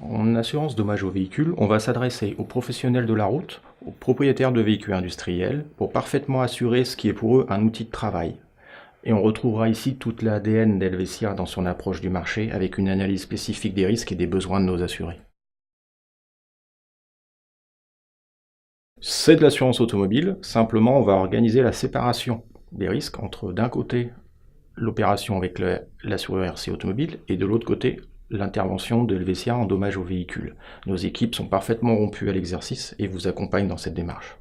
En assurance dommages aux véhicules, on va s'adresser aux professionnels de la route, aux propriétaires de véhicules industriels, pour parfaitement assurer ce qui est pour eux un outil de travail. Et on retrouvera ici toute l'ADN d'Helvetia dans son approche du marché, avec une analyse spécifique des risques et des besoins de nos assurés. C'est de l'assurance automobile, simplement on va organiser la séparation des risques entre d'un côté l'opération avec l'assureur RC automobile et de l'autre côté l'intervention de Helvetia en dommages aux véhicules. Nos équipes sont parfaitement rompues à l'exercice et vous accompagnent dans cette démarche.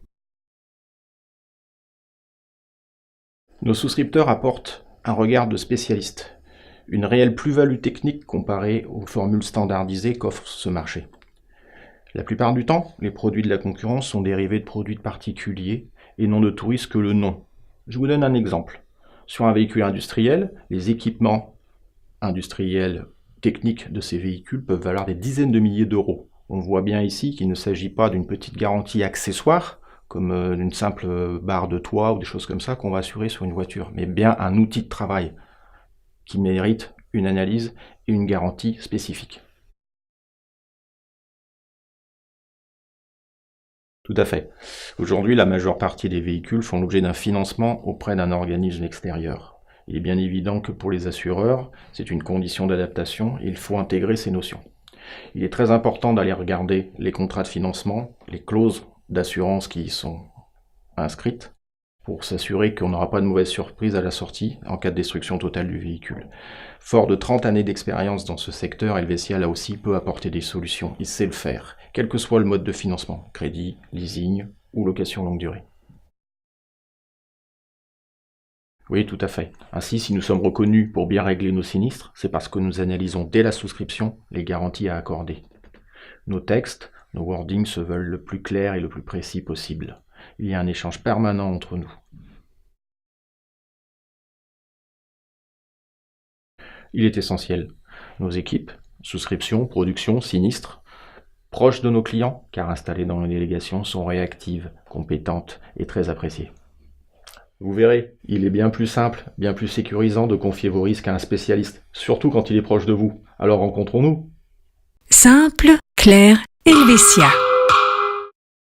Nos souscripteurs apportent un regard de spécialiste, une réelle plus-value technique comparée aux formules standardisées qu'offre ce marché. La plupart du temps, les produits de la concurrence sont dérivés de produits de particuliers et non de tout risque que le nom. Je vous donne un exemple. Sur un véhicule industriel, les équipements industriels techniques de ces véhicules peuvent valoir des dizaines de milliers d'euros. On voit bien ici qu'il ne s'agit pas d'une petite garantie accessoire, comme une simple barre de toit ou des choses comme ça qu'on va assurer sur une voiture, mais bien un outil de travail qui mérite une analyse et une garantie spécifique. Tout à fait. Aujourd'hui, la majeure partie des véhicules font l'objet d'un financement auprès d'un organisme extérieur. Il est bien évident que pour les assureurs, c'est une condition d'adaptation et il faut intégrer ces notions. Il est très important d'aller regarder les contrats de financement, les clauses d'assurance qui y sont inscrites, pour s'assurer qu'on n'aura pas de mauvaise surprise à la sortie en cas de destruction totale du véhicule. Fort de 30 années d'expérience dans ce secteur, Helvetia là aussi peut apporter des solutions, il sait le faire, quel que soit le mode de financement, crédit, leasing ou location longue durée. Oui, tout à fait. Ainsi, si nous sommes reconnus pour bien régler nos sinistres, c'est parce que nous analysons dès la souscription les garanties à accorder. Nos textes, nos wordings se veulent le plus clair et le plus précis possible. Il y a un échange permanent entre nous. Il est essentiel. Nos équipes, souscription, production, sinistres, proches de nos clients, car installées dans nos délégations, sont réactives, compétentes et très appréciées. Vous verrez, il est bien plus simple, bien plus sécurisant de confier vos risques à un spécialiste, surtout quand il est proche de vous. Alors rencontrons-nous. Simple, clair, Helvetia.